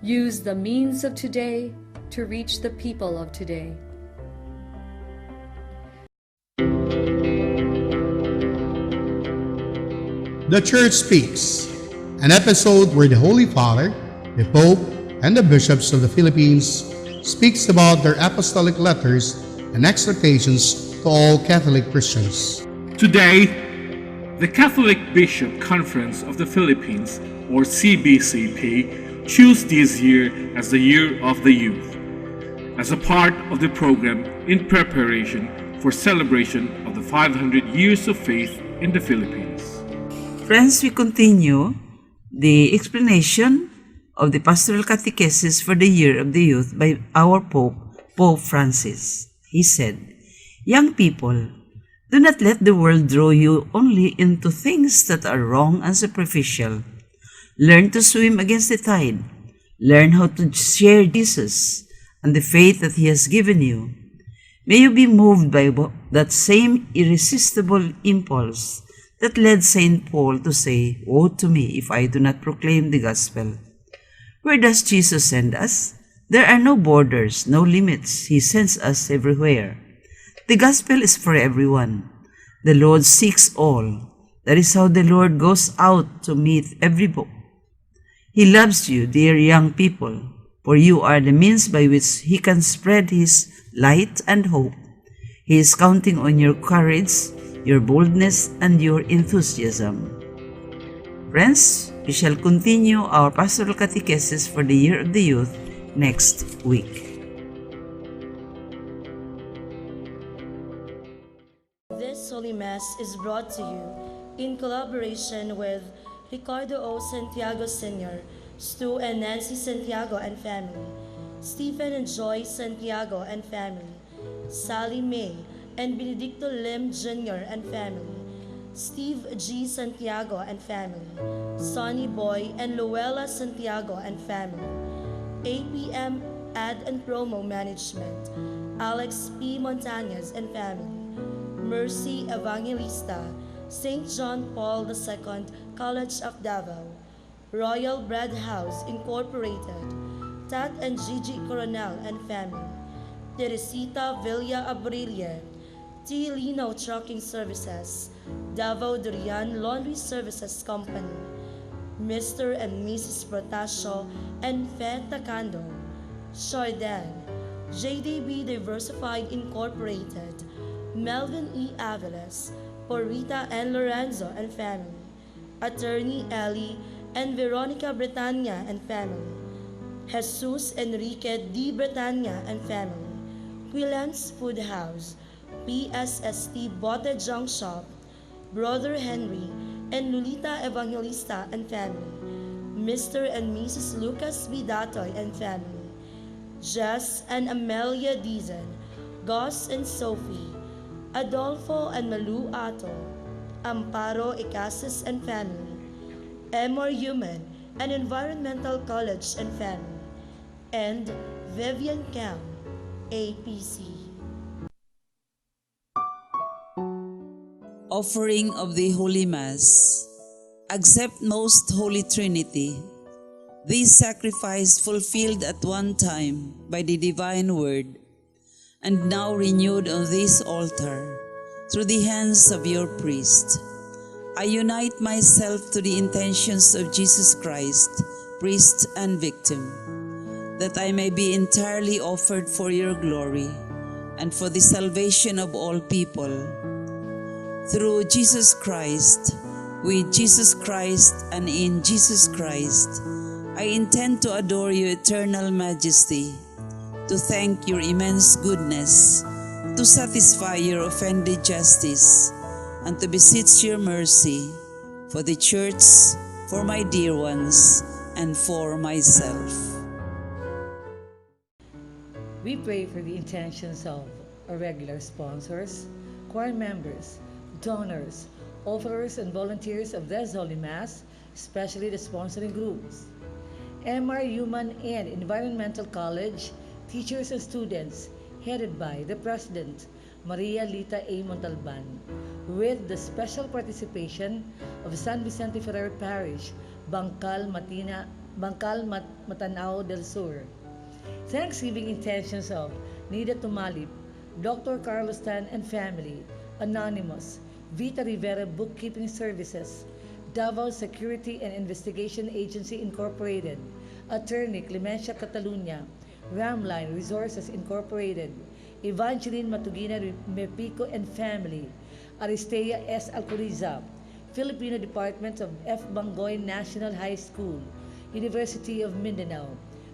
Use the means of today to reach the people of today. The Church Speaks, an episode where the Holy Father, the Pope, and the bishops of the Philippines speaks about their apostolic letters and exhortations to all Catholic Christians. Today, the Catholic Bishop Conference of the Philippines, or CBCP, chose this year as the Year of the Youth, as a part of the program in preparation for celebration of the 500 years of faith in the Philippines. Friends, we continue the explanation of the Pastoral Catechesis for the Year of the Youth by our Pope, Pope Francis. He said, "Young people, do not let the world draw you only into things that are wrong and superficial. Learn to swim against the tide. Learn how to share Jesus and the faith that He has given you. May you be moved by that same irresistible impulse that led St. Paul to say, 'Woe to me if I do not proclaim the gospel.' Where does Jesus send us? There are no borders, no limits. He sends us everywhere. The gospel is for everyone. The Lord seeks all. That is how the Lord goes out to meet every book. He loves you, dear young people, for you are the means by which He can spread His light and hope. He is counting on your courage, your boldness, and your enthusiasm." Friends, we shall continue our Pastoral Catechesis for the Year of the Youth next week. This Holy Mass is brought to you in collaboration with Ricardo O. Santiago Sr., Stu and Nancy Santiago and family, Stephen and Joy Santiago and family, Sally May and Benedicto Lim Jr. and family, Steve G. Santiago and family, Sonny Boy and Luella Santiago and family, APM Ad and Promo Management, Alex P. Montañez and family, Mercy Evangelista, St. John Paul II College of Davao, Royal Bread House Incorporated, Tat and Gigi Coronel and family, Teresita Villa Abrilia, T. Lino Trucking Services, Davao Durian Laundry Services Company, Mr. and Mrs. Protasio and Fe Tacando, Shardan, JDB Diversified Incorporated, Melvin E. Aviles, Porita and Lorenzo and family, Attorney Ellie and Veronica Bretania and family, Jesus Enrique D. Bretania and family, Quillan's Food House, PSST Bote Junk Shop, Brother Henry and Lolita Evangelista and family, Mr. and Mrs. Lucas Vidatoy and family, Jess and Amelia Dizon, Gus and Sophie, Adolfo and Malu Ato, Amparo Icasis and family, Emor Human and Environmental College and family, and Vivian Cam, APC. Offering of the Holy Mass. Accept Most Holy Trinity. This sacrifice fulfilled at one time by the divine word, and now renewed on this altar through the hands of your priest. I unite myself to the intentions of Jesus Christ, priest and victim, that I may be entirely offered for your glory and for the salvation of all people. Through Jesus Christ, with Jesus Christ, and in Jesus Christ, I intend to adore your eternal majesty, to thank your immense goodness, to satisfy your offended justice, and to beseech your mercy for the Church, for my dear ones, and for myself. We pray for the intentions of our regular sponsors, choir members, donors, offerers, and volunteers of this Holy Mass, especially the sponsoring groups. MR Human and Environmental College, teachers and students, headed by the President, Maria Lita A. Montalban, with the special participation of San Vicente Ferrer Parish, Bangkal, Bangkal, Matanao del Sur. Thanksgiving intentions of Nida Tumalip, Dr. Carlos Tan and family, Anonymous, Vita Rivera Bookkeeping Services, Davao Security and Investigation Agency Incorporated, Attorney Clemencia Catalunya, Ramline Resources Incorporated, Evangeline Matugina Mepico and family, Aristea S. Alcoriza, Filipino Department of F. Bangoy National High School, University of Mindanao,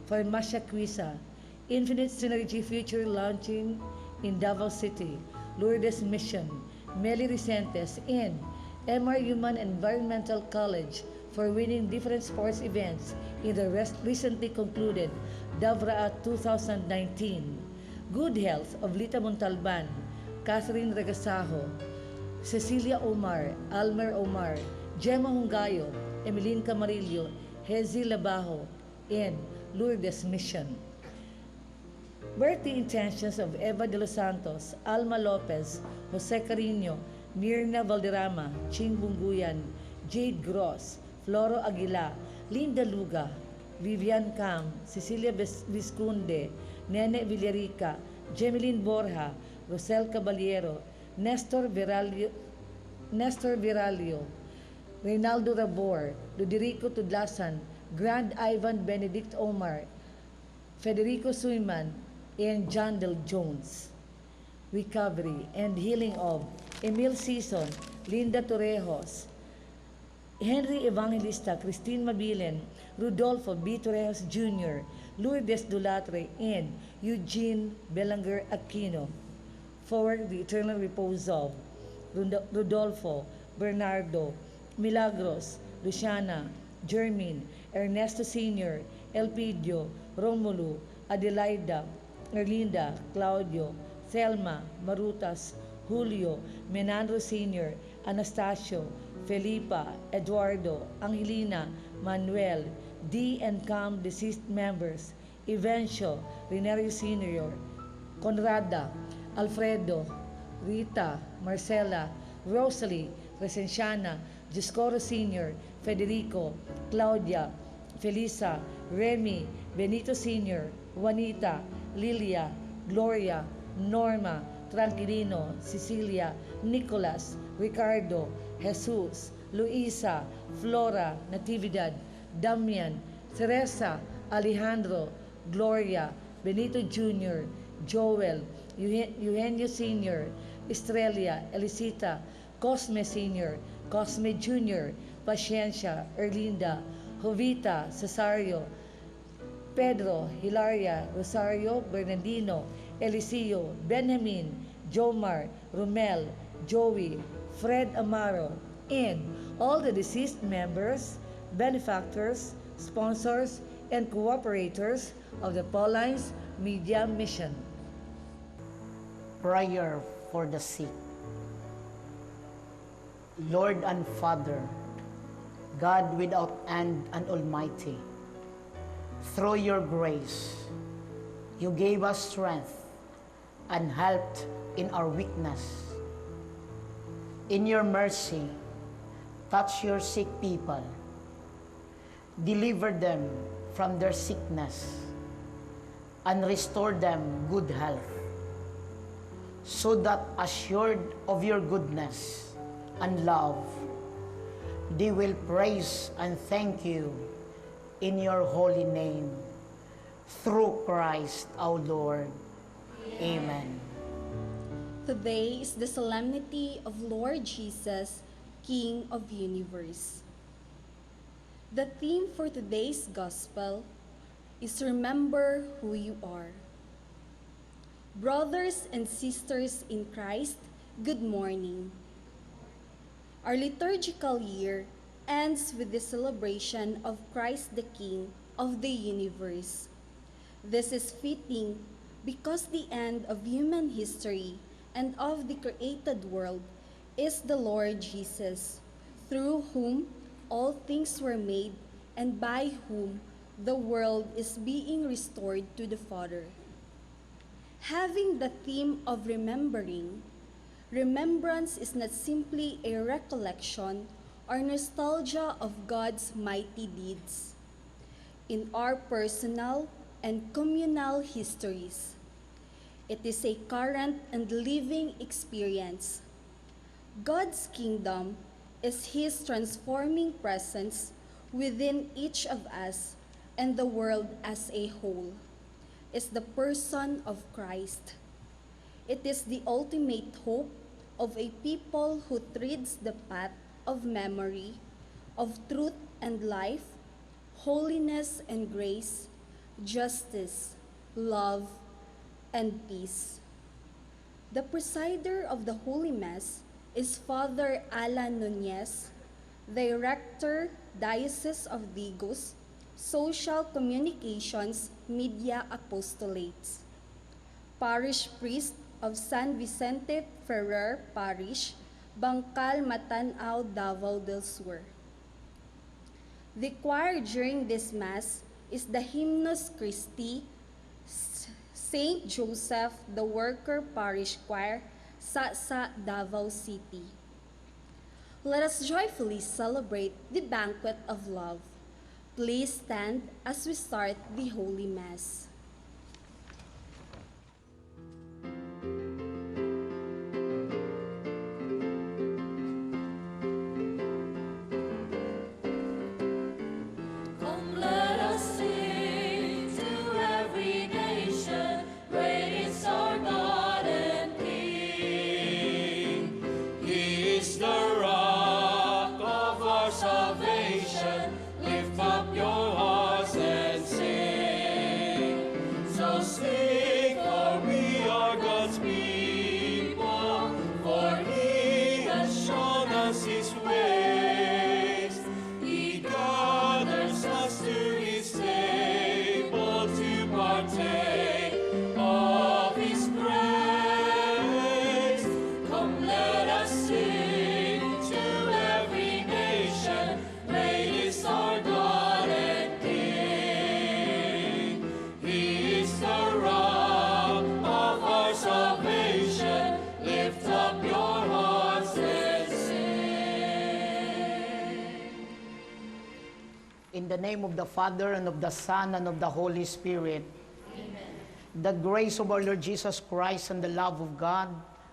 Farmacia Quisa, Infinite Synergy Future launching in Davao City, Lourdes Mission, Meli Recentes, and MR Human Environmental College for winning different sports events in the recently concluded Davraa 2019. Good health of Lita Montalban, Catherine Regasajo, Cecilia Omar, Almer Omar, Gemma Hungayo, Emeline Camarillo, Hezi Labajo, and Lourdes Mission. Birthday intentions of Eva de los Santos, Alma Lopez, Jose Carino, Mirna Valderrama, Ching Bunguyan, Jade Gross, Floro Aguila, Linda Luga, Vivian Cam, Cecilia Visconde, Nene Villarica, Jemeline Borja, Rosel Caballero, Nestor Viralio, Reynaldo Rabor, Luderico Tudlasan, Grand Ivan Benedict Omar, Federico Suiman, and John Del Jones. Recovery and healing of Emil Sison, Linda Torrejos, Henry Evangelista, Christine Mabilen, Rudolfo B. Torrejos Jr., Lourdes Dulatre, and Eugene Belanger Aquino. For the eternal repose of Rodolfo, Bernardo, Milagros, Luciana, Jermin, Ernesto Sr., Elpidio, Romulo, Adelaida, Erlinda, Claudio, Thelma, Marutas, Julio, Menandro Sr., Anastasio, Felipa, Eduardo, Angelina, Manuel, D and Cam deceased members, Evencio, Renario Sr., Conrada, Alfredo, Rita, Marcela, Rosalie, Resenciana, Giscoro Sr., Federico, Claudia, Felisa, Remy, Benito Sr., Juanita, Lilia, Gloria, Norma, Tranquilino, Cecilia, Nicolas, Ricardo, Jesus, Luisa, Flora, Natividad, Damian, Teresa, Alejandro, Gloria, Benito Jr., Joel, Eugenio Sr., Estrella, Elisita, Cosme Sr., Cosme Jr., Paciencia, Erlinda, Jovita, Cesario, Pedro, Hilaria, Rosario, Bernardino, Eliseo, Benjamin, Jomar, Romel, Joey, Fred Amaro, and all the deceased members, benefactors, sponsors, and cooperators of the Paulines Media Mission. Prayer for the sick. Lord and Father, God without end and almighty, through your grace, you gave us strength and helped in our weakness. In your mercy, touch your sick people, deliver them from their sickness, and restore them good health, so that assured of your goodness and love, they will praise and thank you in your holy name, through Christ our Lord. Amen. Today is the solemnity of Lord Jesus, King of the universe. The theme for today's gospel is Remember Who You Are. Brothers and sisters in Christ, good morning. Our liturgical year ends with the celebration of Christ the King of the universe. This is fitting because the end of human history and of the created world is the Lord Jesus, through whom all things were made and by whom the world is being restored to the Father. Having the theme of remembering, remembrance is not simply a recollection or nostalgia of God's mighty deeds. in our personal and communal histories. It is a current and living experience. God's kingdom is His transforming presence within each of us and the world as a whole. Is the person of Christ. It is the ultimate hope of a people who treads the path of memory, of truth and life, holiness and grace, justice, love, and peace. The presider of the Holy Mass is Father Alan Nunez, Director, Diocese of Digos, Social Communications Media Apostolates. Parish Priest of San Vicente Ferrer Parish, Bangkal, Matanao, Davao del Sur. The choir during this Mass is the Hymnus Christi, Saint Joseph the Worker Parish Choir, Sa Davao City. Let us joyfully celebrate the banquet of love. Please stand as we start the Holy Mass. Come, let us sing to every nation. Great is our God and King. He is the rock of our salvation. Lift up your hearts and sing. So sing, for we are God's people. For He has shown us His ways. He gathers us to His table to partake of His praise. Come, let us sing to every nation. Great is our God and King. He is the rock of our salvation. Lift up your hearts and sing. In the name of the Father, and of the Son, and of the Holy Spirit. Amen. The grace of our Lord Jesus Christ, and the love of God,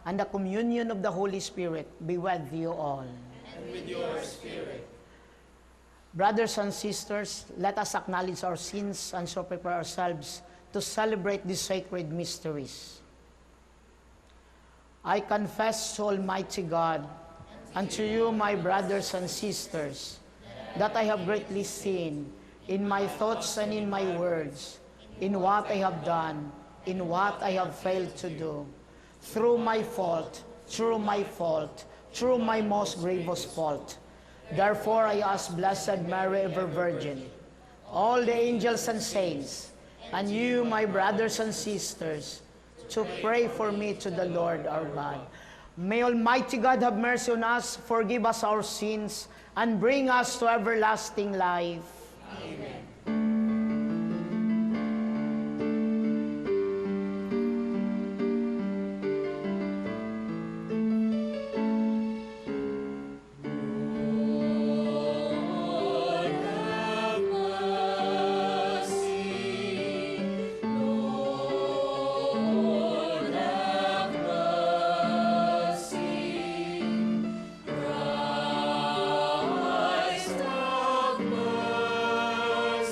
and the communion of the Holy Spirit be with you all. And with your spirit. Brothers and sisters, let us acknowledge our sins and so prepare ourselves to celebrate these sacred mysteries. I confess to Almighty God and to you, my brothers and sisters, that I have greatly sinned in my thoughts and in my words, in what I have done, in what I have failed to do, through my fault, through my most grievous fault. Therefore I ask Blessed Mary, ever Virgin, all the angels and saints, and you, my brothers and sisters, to pray for me to the Lord our God. May Almighty God have mercy on us, forgive us our sins, and bring us to everlasting life. Amen. Lord, have mercy. Lord, have mercy. Christ, have mercy.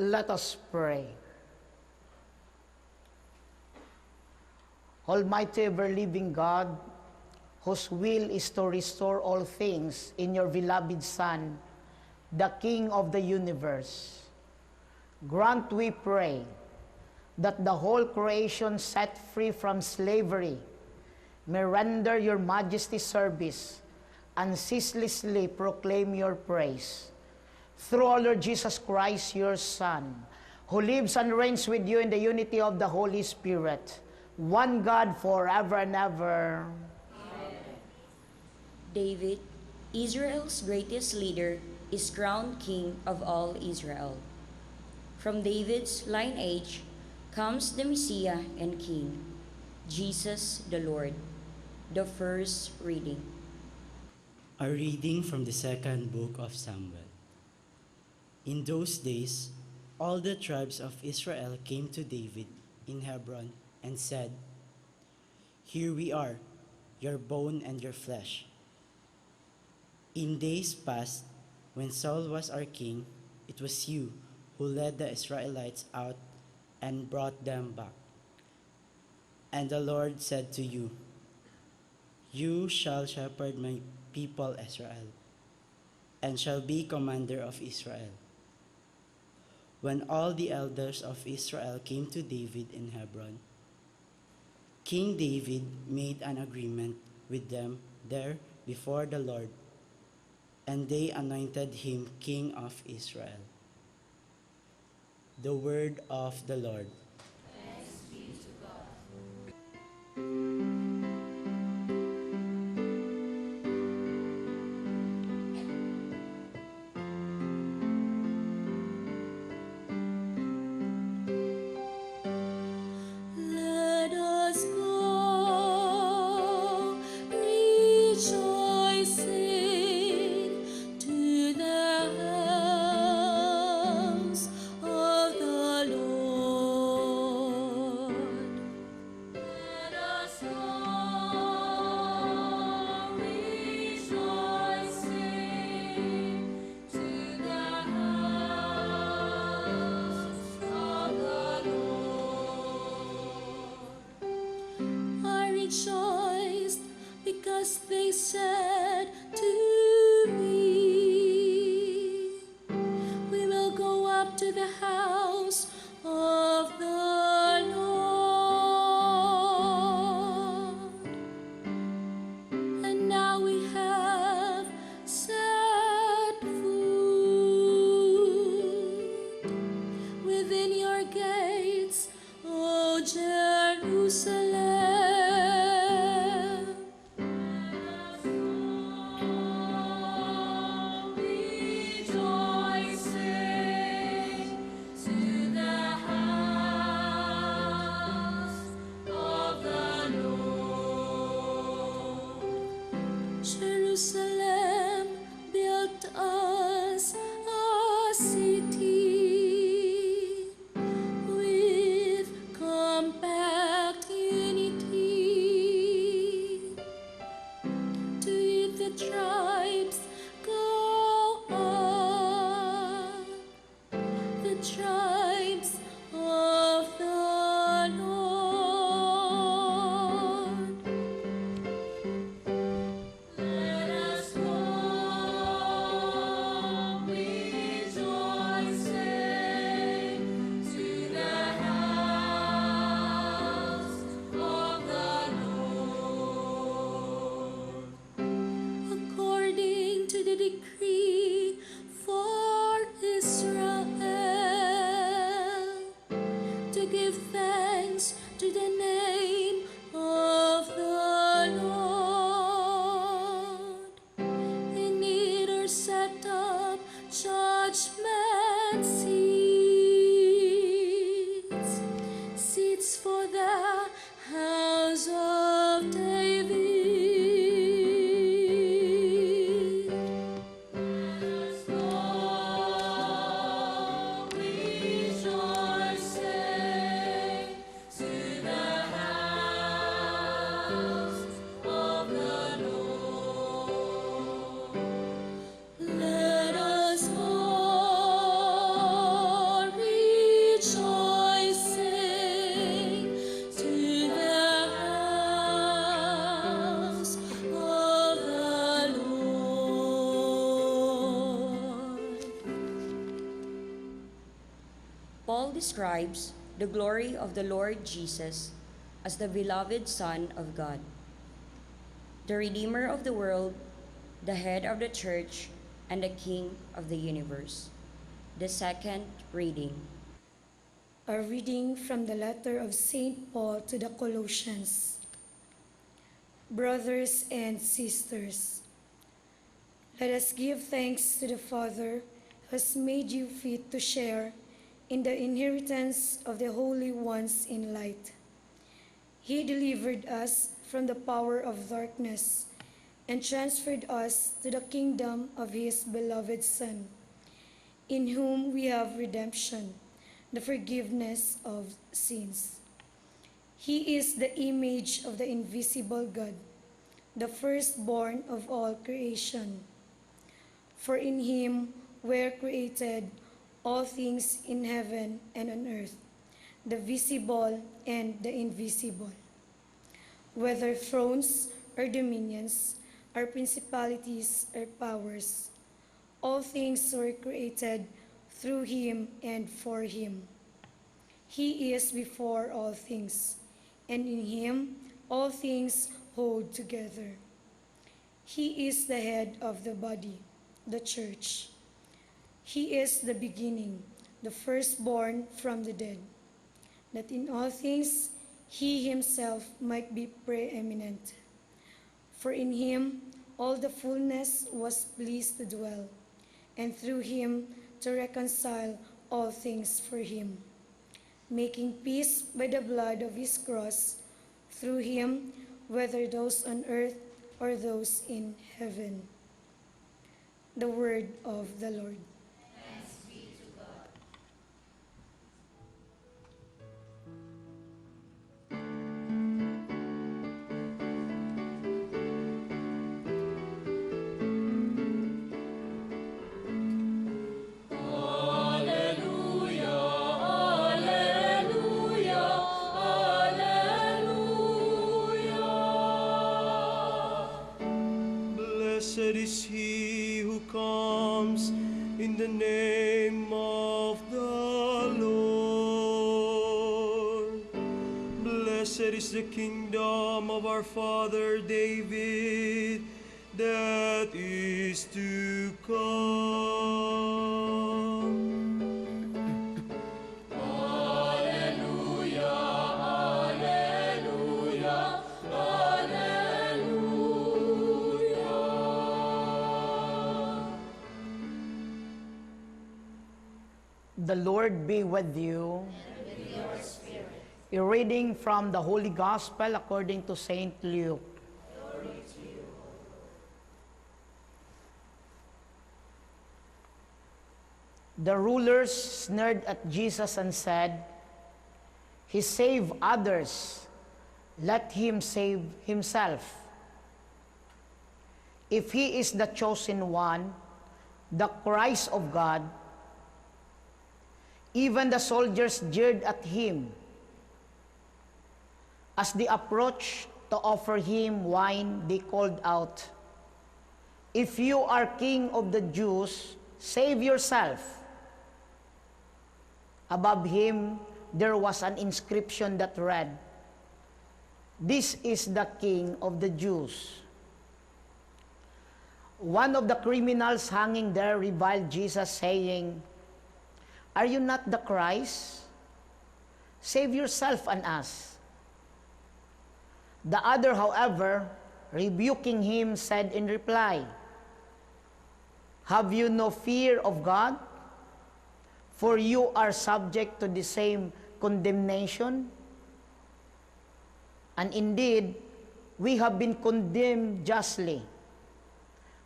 Let us pray. Almighty ever-living God, whose will is to restore all things in your beloved Son, the King of the universe, grant, we pray, that the whole creation set free from slavery may render your majesty service and ceaselessly proclaim your praise. Through our Lord Jesus Christ, your Son, who lives and reigns with you in the unity of the Holy Spirit, one God forever and ever. David, Israel's greatest leader, is crowned King of all Israel. From David's lineage comes the Messiah and King, Jesus the Lord. The first reading. A reading from the second book of Samuel. In those days, all the tribes of Israel came to David in Hebron and said, "Here we are, your bone and your flesh. In days past, when Saul was our king, it was you who led the Israelites out and brought them back. And the Lord said to you, 'You shall shepherd my people Israel, and shall be commander of Israel.' When all the elders of Israel came to David in Hebron, King David made an agreement with them there before the Lord, and they anointed him king of Israel." The word of the Lord. Thanks be to God. Let us go rejoicing to the house of the Lord. Let us go rejoicing to the house of the Lord. I rejoiced because they said to me, "We will go up to the house of the Lord." And now we have set foot within your gates, O Jerusalem. Rejoicing to the house of the Lord. Jerusalem built us a city with compact unity. To it the tribes go up, the tribes of the Lord. Let us go rejoicing to the house of the Lord. According to the decree for Israel, to give thanks to the name of the Lord. In it are set up judgment seats, seats for the house of David. Let us go rejoicing to the house of the Lord. Let us go Paul describes the glory of the Lord Jesus as the beloved Son of God, the Redeemer of the world, the head of the church, and the King of the universe. The second reading. A reading from the letter of St. Paul to the Colossians. Brothers and sisters, let us give thanks to the Father who has made you fit to share in the inheritance of the holy ones in light. He delivered us from the power of darkness and transferred us to the kingdom of his beloved Son, in whom we have redemption, the forgiveness of sins. He is the image of the invisible God, the firstborn of all creation. For in him were created all things in heaven and on earth, the visible and the invisible, whether thrones or dominions, or principalities or powers. All things were created through him and for him. He is before all things, and in him all things hold together. He is the head of the body, the church. He is the beginning, the firstborn from the dead, that in all things he himself might be preeminent. For in him all the fullness was pleased to dwell, and through him to reconcile all things for him, making peace by the blood of his cross, through him, whether those on earth or those in heaven. The word of the Lord. Blessed is he who comes in the name of the Lord. Blessed is the kingdom of our father David that is to come. The Lord be with you. And with your spirit. A reading from the Holy Gospel according to Saint Luke. Glory to you. The rulers sneered at Jesus and said, "He saved others, let him save himself. If he is the chosen one, the Christ of God." Even the soldiers jeered at him. As they approached to offer him wine, they called out, "If you are king of the Jews, save yourself." Above him, there was an inscription that read, "This is the King of the Jews." One of the criminals hanging there reviled Jesus, saying, "Are you not the Christ? Save yourself and us." The other, however, rebuking him, said in reply, "Have you no fear of God? For you are subject to the same condemnation. And indeed, we have been condemned justly,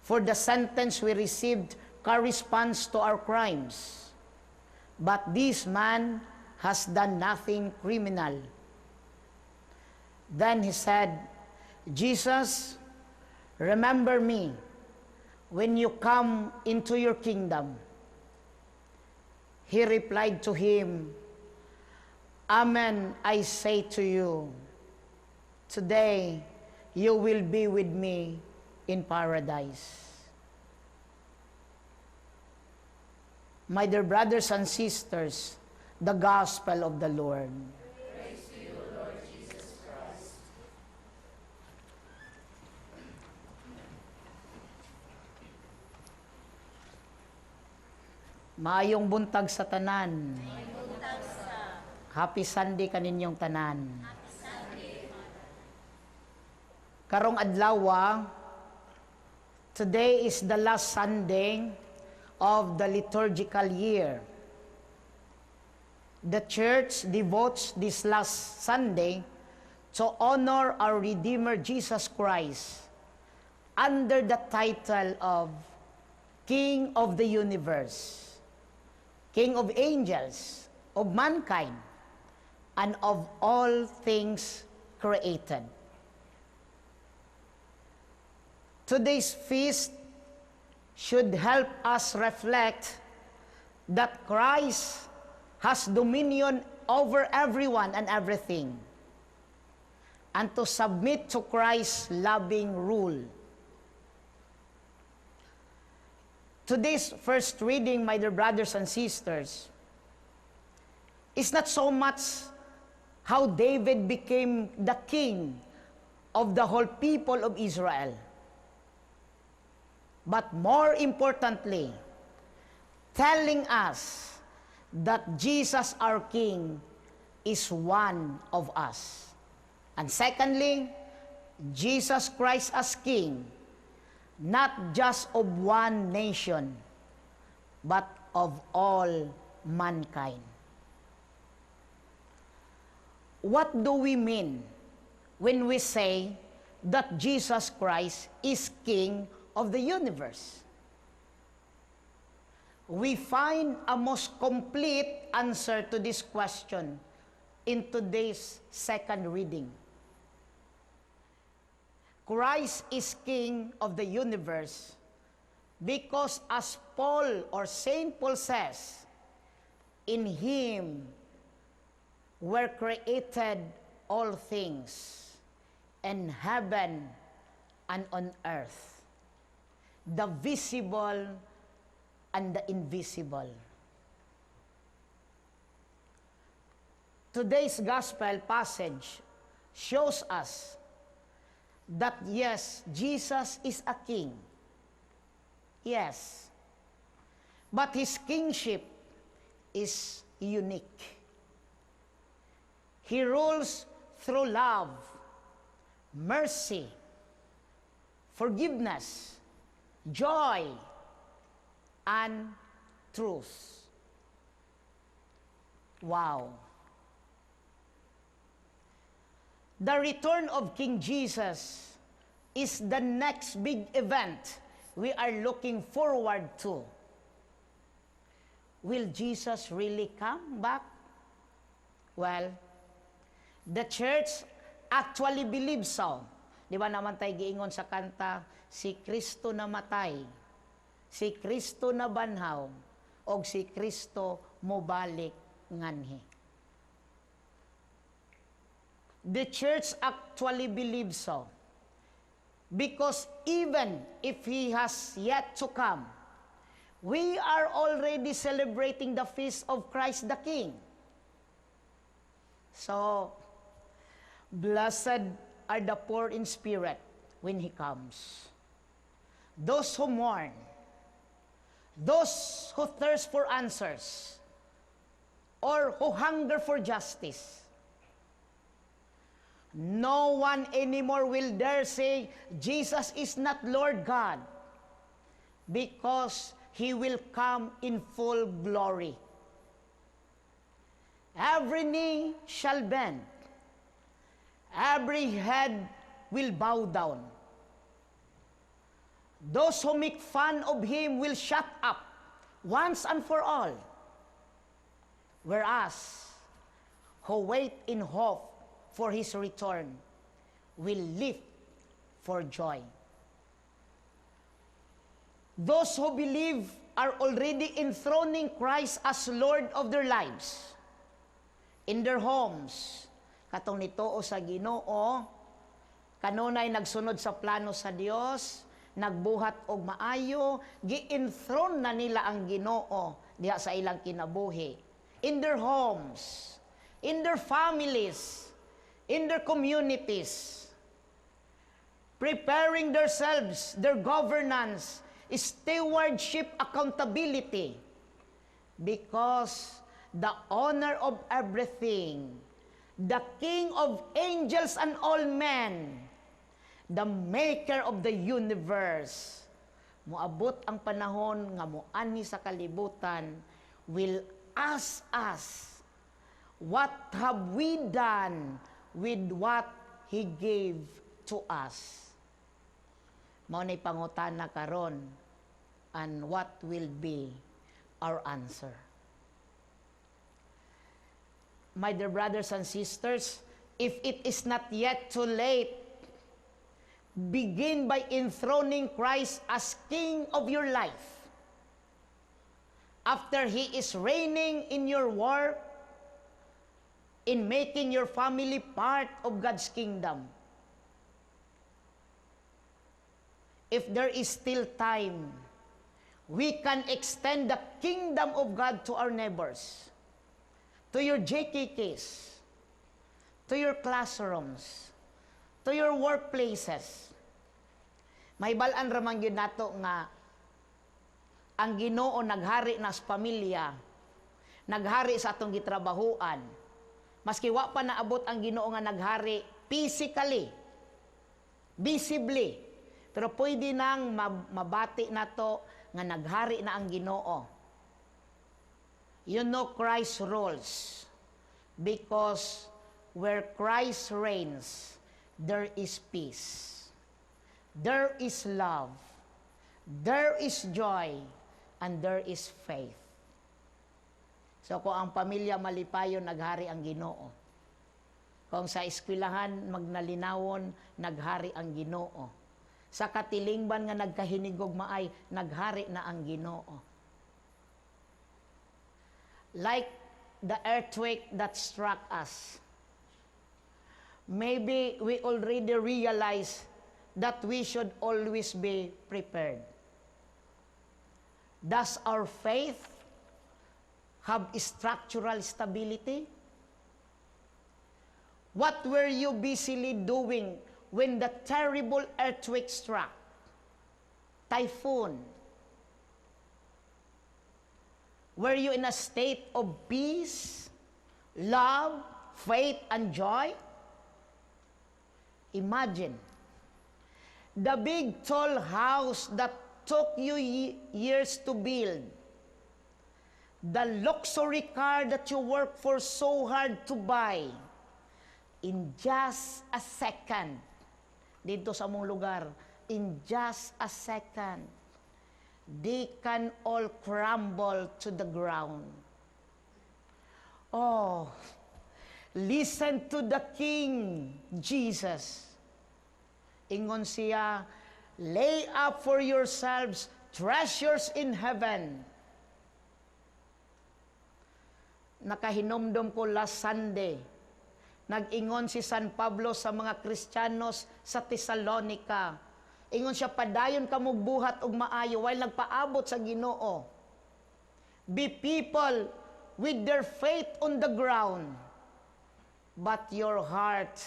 for the sentence we received corresponds to our crimes. But this man has done nothing criminal." Then he said, "Jesus, remember me when you come into your kingdom." He replied to him, "Amen, I say to you, today you will be with me in paradise." My dear brothers and sisters, the gospel of the Lord. Maayong buntag sa tanan. Happy Sunday kaninyong tanan. Karong adlaw, today is the last Sunday of the liturgical year. The church devotes this last Sunday to honor our Redeemer Jesus Christ under the title of King of the Universe, King of angels, of mankind, and of all things created. Today's feast should help us reflect that Christ has dominion over everyone and everything, and to submit to Christ's loving rule. Today's first reading, my dear brothers and sisters, is not so much how David became the king of the whole people of Israel, but more importantly, telling us that Jesus our King is one of us. And secondly, Jesus Christ as King, not just of one nation, but of all mankind. What do we mean when we say that Jesus Christ is King of the universe? We find a most complete answer to this question in today's second reading. Christ is King of the universe because, as Paul or Saint Paul says, in Him were created all things, in heaven and on earth, the visible and the invisible. Today's gospel passage shows us that yes, Jesus is a king. Yes. But his kingship is unique. He rules through love, mercy, forgiveness, joy, and truth. Wow. The return of King Jesus is the next big event we are looking forward to. Will Jesus really come back? Well, the church actually believes so. Di ba naman tayo giingon sa kanta, si Kristo namatay, si Kristo nabanhaw, o si Kristo mobalik nganhi. The church actually believes so. Because even if He has yet to come, we are already celebrating the feast of Christ the King. So, blessed are the poor in spirit when He comes. Those who mourn, those who thirst for answers, or who hunger for justice. No one anymore will dare say, Jesus is not Lord God, because He will come in full glory. Every knee shall bend, every head will bow down. Those who make fun of Him will shut up once and for all, whereas who wait in hope for His return will live for joy. Those who believe are already enthroning Christ as Lord of their lives, in their homes, katong nitoo sa Ginoo, kanunay nagsunod sa plano sa Dios, nagbuhat og maayo, gi-enthrone na nila ang Ginoo diha sa ilang kinabuhi. in their homes, in their families, in their communities, preparing themselves, their governance, stewardship, accountability, because the owner of everything, the King of angels and all men, the maker of the universe, moabot ang panahon nga moani sa kalibutan, will ask us, what have we done with what He gave to us? Mao nay pangutana karon, and what will be our answer? My dear brothers and sisters, if it is not yet too late, begin by enthroning Christ as King of your life. After He is reigning in your work, in making your family part of God's kingdom. If there is still time, we can extend the kingdom of God to our neighbors, to your JKKs, to your classrooms, to your workplaces. May balaan ramang yun nato nga ang Ginoo naghari na sa pamilya, naghari sa atong gitrabahuan. Maski wa pa naabot ang Ginoo nga naghari physically, visibly, pero pwede nang mabati nato nga naghari na ang Ginoo. You know Christ rules, because where Christ reigns, there is peace, there is love, there is joy, and there is faith. So kung ang pamilya malipayon, naghari ang Ginoo. Kung sa eskwelahan magnalinawon, naghari ang Ginoo. Sa katilingban nga nagkahinigog maay, naghari na ang Ginoo. Like the earthquake that struck us, maybe we already realize that we should always be prepared. Does our faith have structural stability? What were you busily doing when the terrible earthquake struck? Typhoon. Were you in a state of peace, love, faith, and joy? Imagine the big tall house that took you years to build, the luxury car that you worked for so hard to buy, in just a second, dito sa among lugar, in just a second, they can all crumble to the ground. Oh, listen to the King, Jesus. Ingon siya, lay up for yourselves treasures in heaven. Nakahinomdom ko last Sunday, nag-ingon si San Pablo sa mga Kristiyanos sa Thessalonica. Ingon siya, padayon ka buhat og maayo while nagpaabot sa Ginoo. Be people with their faith on the ground, but your heart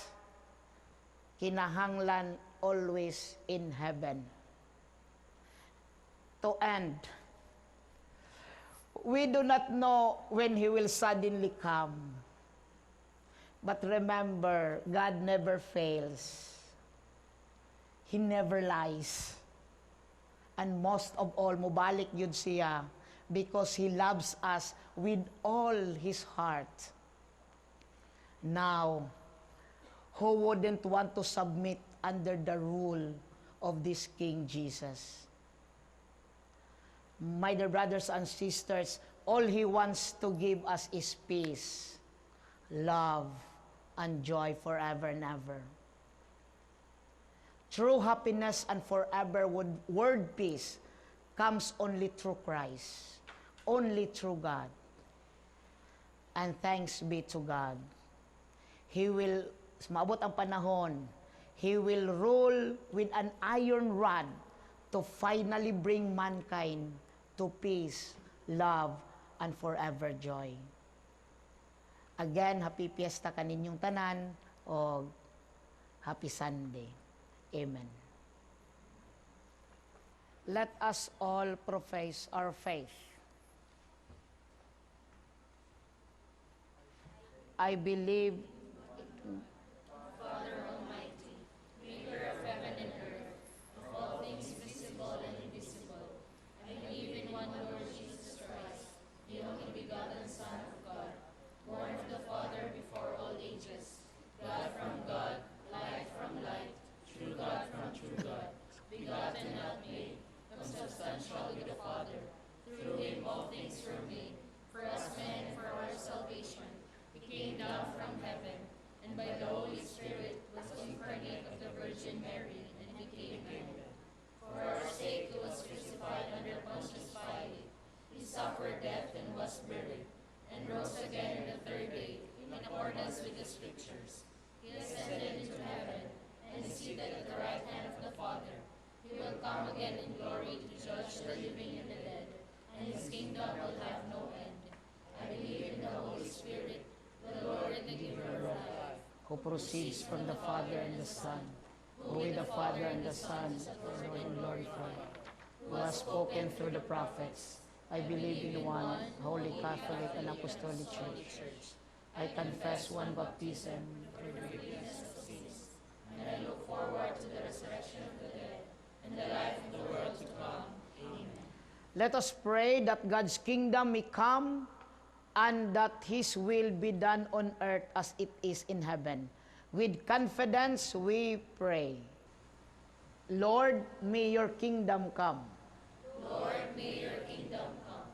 kinahanglan always in heaven. To end, we do not know when He will suddenly come. But remember, God never fails. He never lies. And most of all, mubalik yun siya because He loves us with all His heart. Now, who wouldn't want to submit under the rule of this King Jesus? My dear brothers and sisters, all He wants to give us is peace, love, and joy forever and ever. True happiness and forever world peace comes only through Christ, only through God. And thanks be to God. He will, maabot ang panahon, He will rule with an iron rod to finally bring mankind to peace, love, and forever joy. Again, happy fiesta kaninyong tanan o happy Sunday. Amen. Let us all profess our faith. I believe Father Almighty, maker of heaven and earth, of all things visible and invisible, I believe in one Lord Jesus Christ, the only begotten Son of God, born of the Father before all ages, God from God, light from light, true God from true God, begotten, not made, consubstantial with the Father. Through him all things were made. For us men and for our salvation, he came down from heaven, and by the Holy Spirit was incarnate of the Virgin Mary, and became man. For our sake he was crucified under Pontius Pilate. He suffered death and was buried, and rose again on the third day, in accordance with the Scriptures. He ascended into heaven, and is seated at the right hand of the Father. He will come again in glory to judge the living and the dead, and his kingdom will have no end. I believe in the Holy Spirit, the Lord and the giver of life, who proceeds from the Father and the Son, who with the Father and the Son is Lord and glorified, who has spoken through the prophets. I believe in one holy Catholic and Apostolic Church. I confess one baptism for the forgiveness of sins, and I look forward to the resurrection of the dead and the life of the world to come. Amen. Let us pray that God's kingdom may come and that His will be done on earth as it is in heaven. With confidence we pray. Lord, may your kingdom come. Lord, may your kingdom come.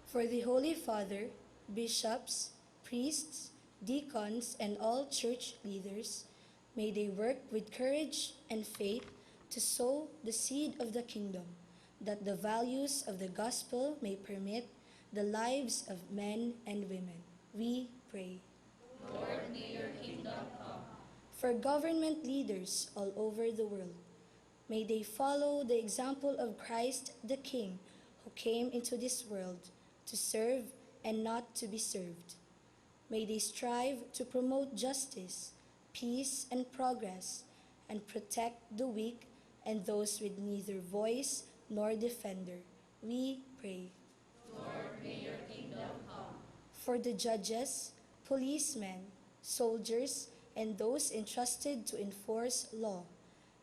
For the Holy Father, bishops, priests, deacons, and all church leaders, may they work with courage and faith to sow the seed of the kingdom, that the values of the gospel may permeate the lives of men and women. We pray. Lord, may your kingdom come. For government leaders all over the world, may they follow the example of Christ the King, who came into this world to serve and not to be served. May they strive to promote justice, peace, and progress, and protect the weak and those with neither voice nor defender. We pray. Lord, may your kingdom come. For the judges, policemen, soldiers, and those entrusted to enforce law,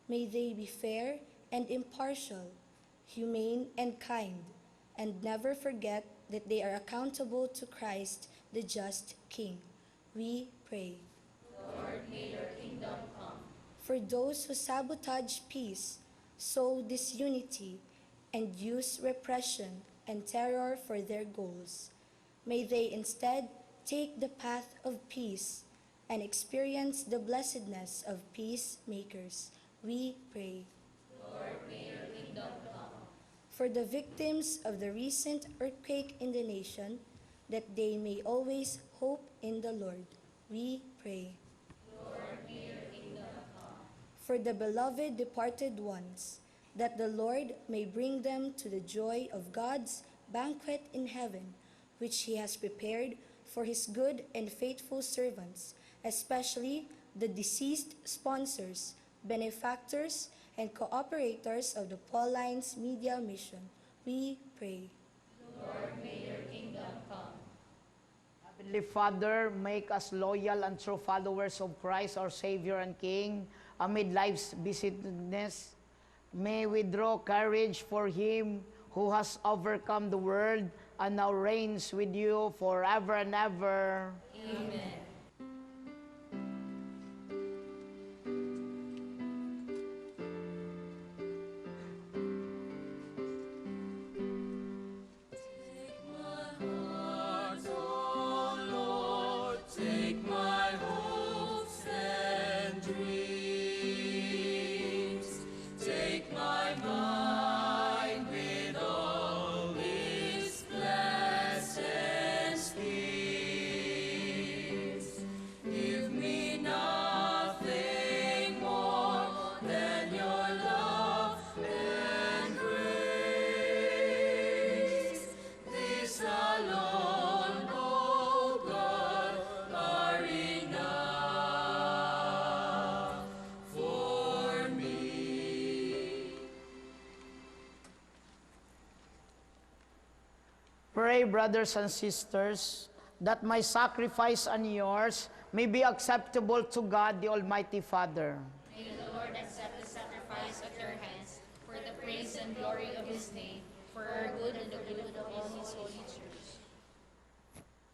may they be fair and impartial, humane and kind, and never forget that they are accountable to Christ, the just King. We pray. Lord, may your kingdom come. For those who sabotage peace, sow disunity, and use repression and terror for their goals, may they instead take the path of peace and experience the blessedness of peacemakers. We pray. Lord, may your kingdom come. For the victims of the recent earthquake in the nation, that they may always hope in the Lord. We pray. Lord, may your kingdom come. For the beloved departed ones, that the Lord may bring them to the joy of God's banquet in heaven, which He has prepared for His good and faithful servants, especially the deceased sponsors, benefactors, and cooperators of the Pauline's Media Mission. We pray. Lord, may your kingdom come. Heavenly Father, make us loyal and true followers of Christ, our Savior and King, amid life's busyness. May we draw courage for Him who has overcome the world and now reigns with you forever and ever. Amen. pray, brothers and sisters, that my sacrifice and yours may be acceptable to God, the Almighty Father. May the Lord accept the sacrifice at your hands for the praise and glory of his name, for our good and the good of all his holy church.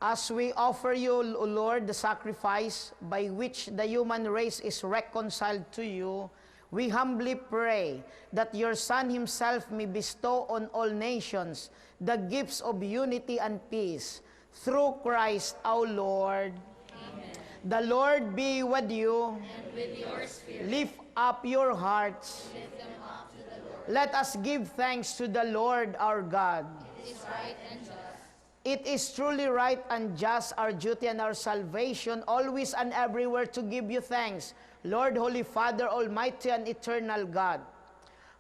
As we offer you, O Lord, the sacrifice by which the human race is reconciled to you, we humbly pray that your Son himself may bestow on all nations the gifts of unity and peace, through Christ our Lord. Amen. The Lord be with you. And with your spirit. Lift up your hearts. Lift them up to the Lord. Let us give thanks to the Lord our God. It is right and just. It is truly right and just, our duty and our salvation, always and everywhere to give you thanks, Lord, Holy Father, Almighty and eternal God.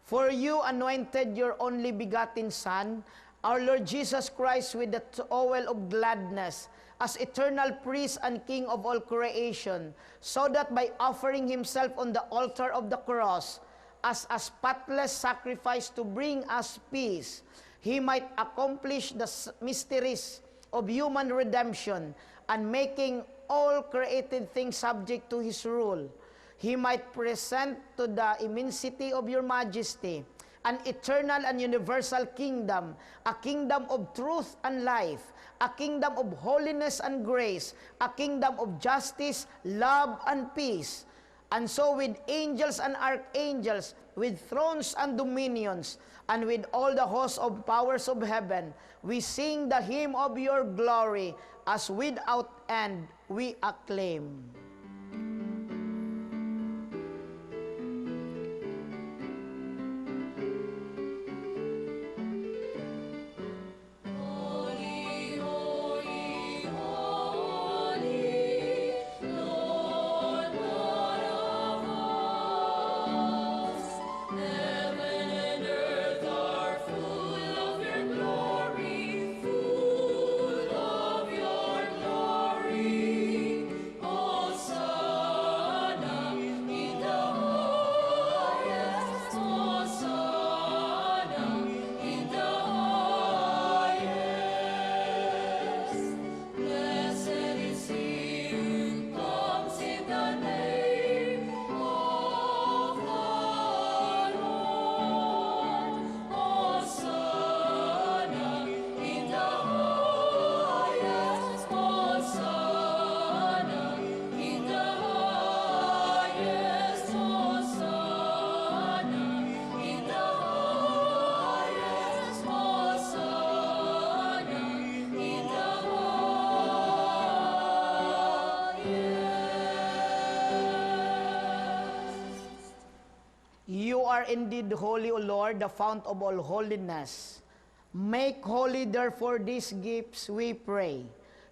For you anointed your only begotten Son, our Lord Jesus Christ, with the oil of gladness, as eternal priest and King of all creation, so that by offering himself on the altar of the cross, as a spotless sacrifice to bring us peace, he might accomplish the mysteries of human redemption and making all created things subject to his rule. He might present to the immensity of your majesty an eternal and universal kingdom, a kingdom of truth and life, a kingdom of holiness and grace, a kingdom of justice, love, and peace. And so with angels and archangels, with thrones and dominions, and with all the hosts of powers of heaven, we sing the hymn of your glory, as without end we acclaim. You are indeed holy, O Lord, the fount of all holiness. Make holy, therefore, these gifts, we pray,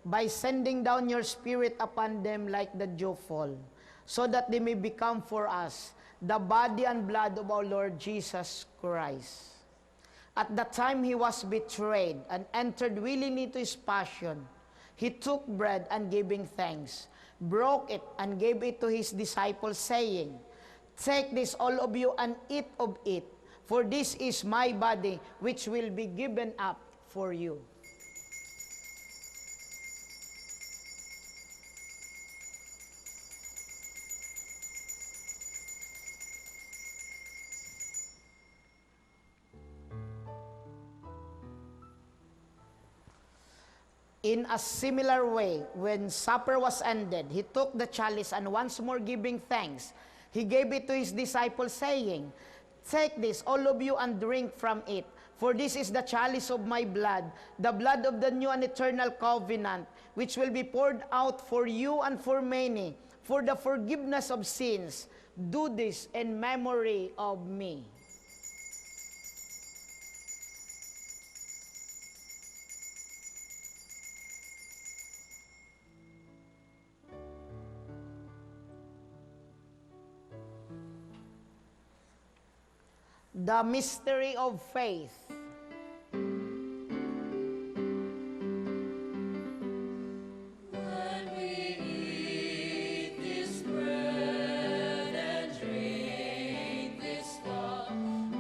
by sending down your Spirit upon them like the dewfall, so that they may become for us the body and blood of our Lord Jesus Christ. At the time he was betrayed and entered willingly into his passion, he took bread and giving thanks, broke it and gave it to his disciples, saying, "Take this, all of you, and eat of it, for this is my body, which will be given up for you." In a similar way, when supper was ended, he took the chalice, and once more giving thanks, he gave it to his disciples, saying, "Take this, all of you, and drink from it. For this is the chalice of my blood, the blood of the new and eternal covenant, which will be poured out for you and for many, for the forgiveness of sins. Do this in memory of me." The mystery of faith. When we eat this bread and drink this cup,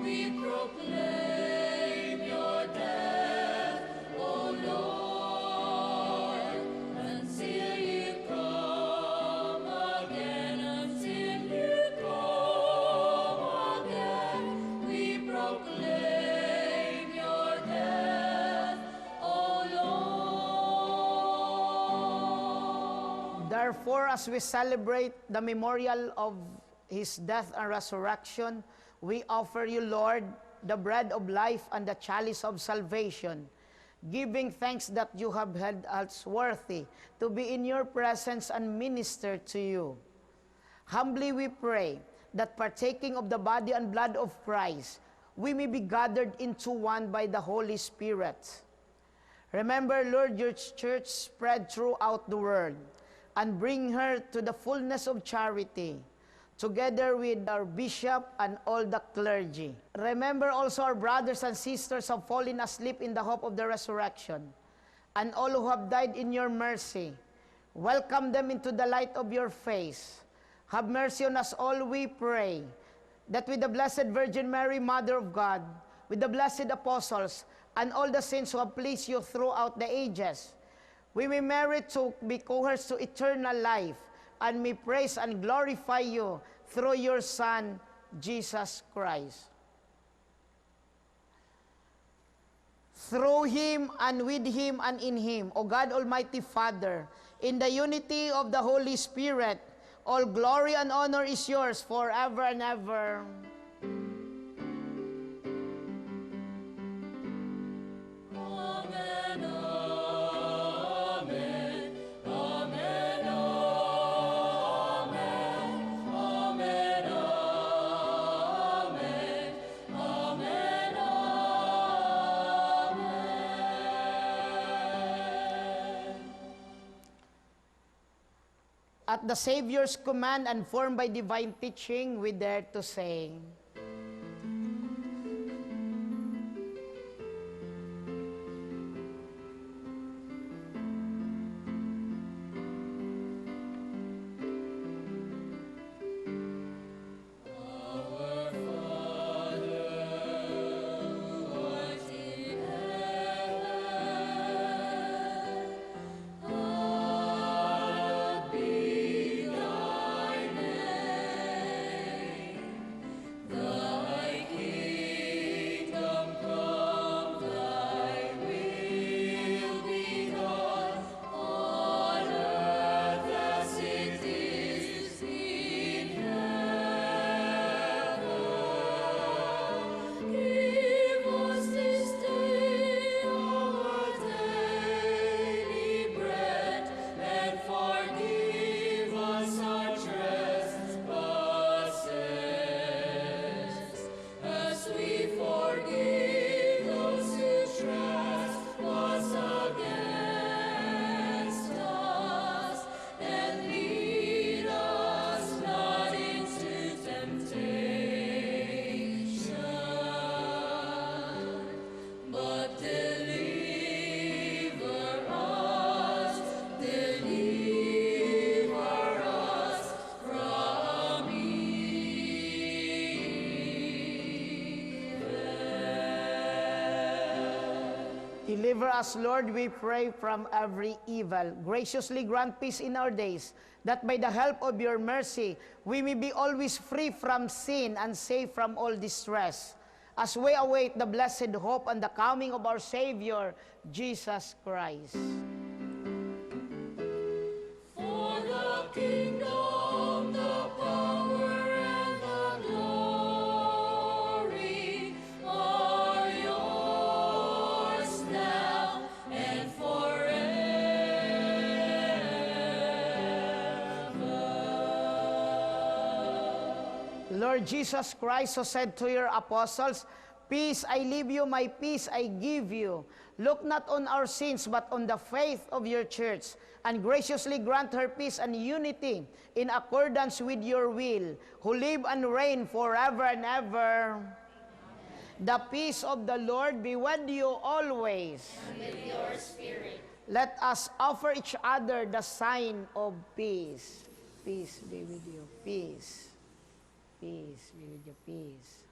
we proclaim your death, O Lord. Therefore, as we celebrate the memorial of his death and resurrection, we offer you, Lord, the bread of life and the chalice of salvation, giving thanks that you have held us worthy to be in your presence and minister to you. Humbly we pray that partaking of the body and blood of Christ, we may be gathered into one by the Holy Spirit. Remember, Lord, your church spread throughout the world, and bring her to the fullness of charity, together with our bishop and all the clergy. Remember also our brothers and sisters who have fallen asleep in the hope of the resurrection, and all who have died in your mercy. Welcome them into the light of your face. Have mercy on us all, we pray, that with the Blessed Virgin Mary, Mother of God, with the blessed apostles, and all the saints who have pleased you throughout the ages, we may merit to be co-heirs to eternal life, and may praise and glorify you through your Son, Jesus Christ. Through him, and with him, and in him, O God Almighty Father, in the unity of the Holy Spirit, all glory and honor is yours forever and ever. Amen, amen, amen, amen, amen, amen, amen. At the Savior's command and formed by divine teaching, we dare to sing. Deliver us, Lord, we pray, from every evil. Graciously grant peace in our days, that by the help of your mercy, we may be always free from sin and safe from all distress, as we await the blessed hope and the coming of our Savior, Jesus Christ. For the kingdom, the power, and the glory are yours now and forever. Lord Jesus Christ, who said to your apostles, "Peace I leave you, my peace I give you," look not on our sins, but on the faith of your church, and graciously grant her peace and unity in accordance with your will, who live and reign forever and ever. The peace of the Lord be with you always. And with your spirit. Let us offer each other the sign of peace. Peace be with you. Peace. Peace be with you. Peace.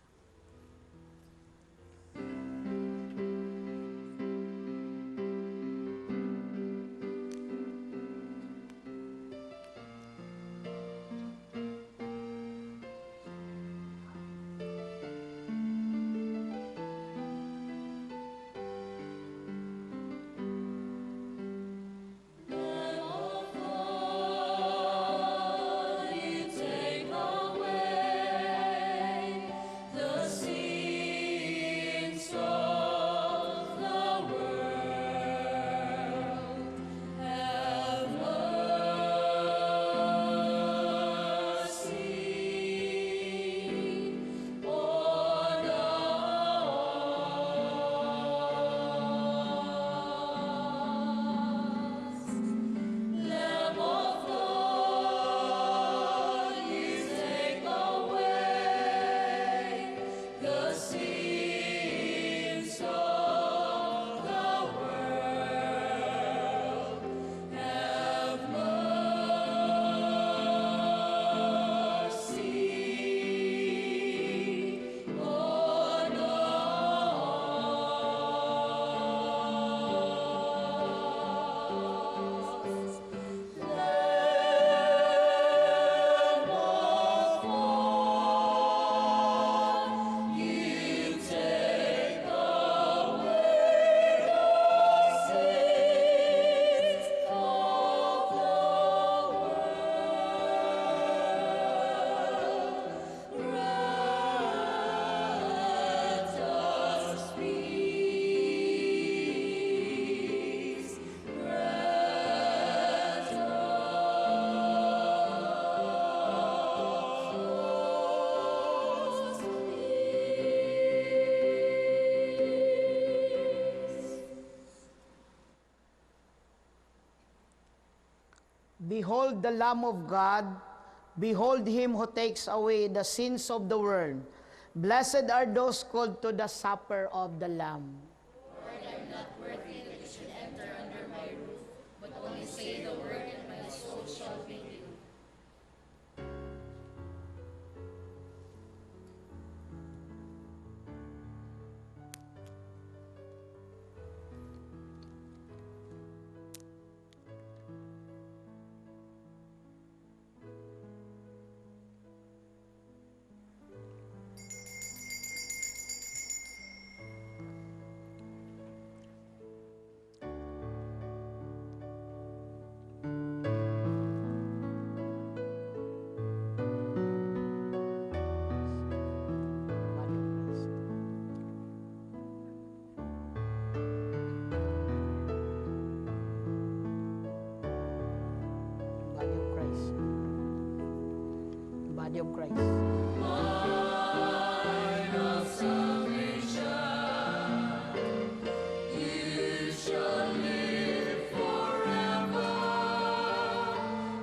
Lamb of God, Behold the Lamb of God. Behold him who takes away the sins of the world. Blessed are those called to the supper of the Lamb. Lord, I am not worthy that you should enter under my roof, but only say the word and my soul shall be healed. Body of Christ. Light of salvation, you shall live forever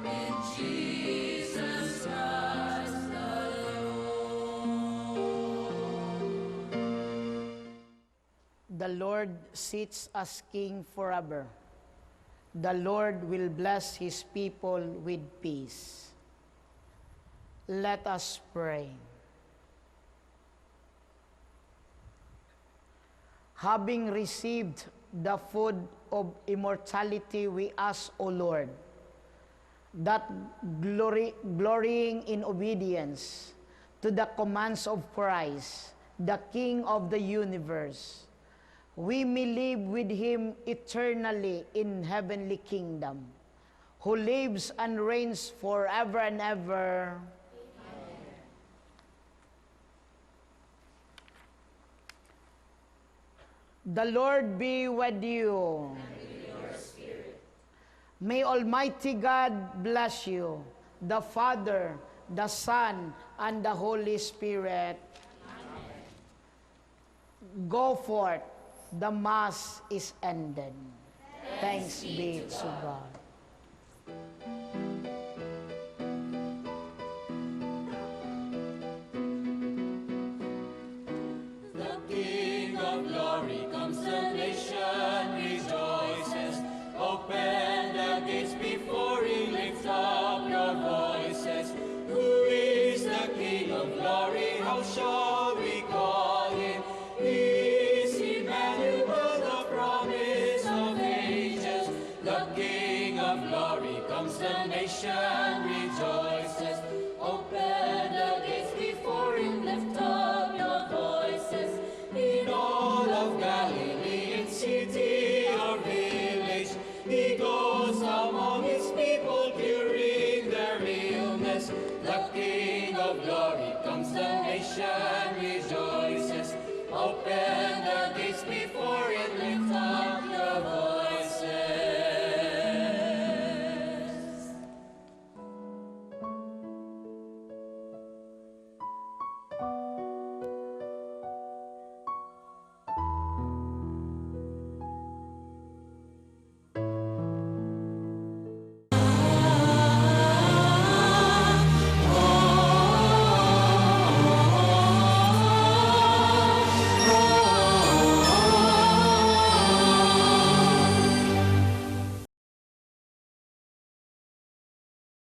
in Jesus Christ alone. The Lord sits as King forever. The Lord will bless his people with peace. Let us pray. Having received the food of immortality, we ask, O Lord, that glorying in obedience to the commands of Christ, the King of the universe, we may live with him eternally in heavenly kingdom, who lives and reigns forever and ever. The Lord be with you. And with your spirit. May Almighty God bless you, the Father, the Son, and the Holy Spirit. Amen. Go forth. The Mass is ended. Thanks be to God. The King of glory comes, the nation rejoices. Open the gates before he lifts up your voices. Who is the King of glory? How shall we call him? He is Emmanuel, the promise of ages. The King of glory comes, the nation rejoices. Open the gates before him, lift up your voices. In all of Galilee, in city or village, he goes among his people, curing their illness. The King of glory comes, the nation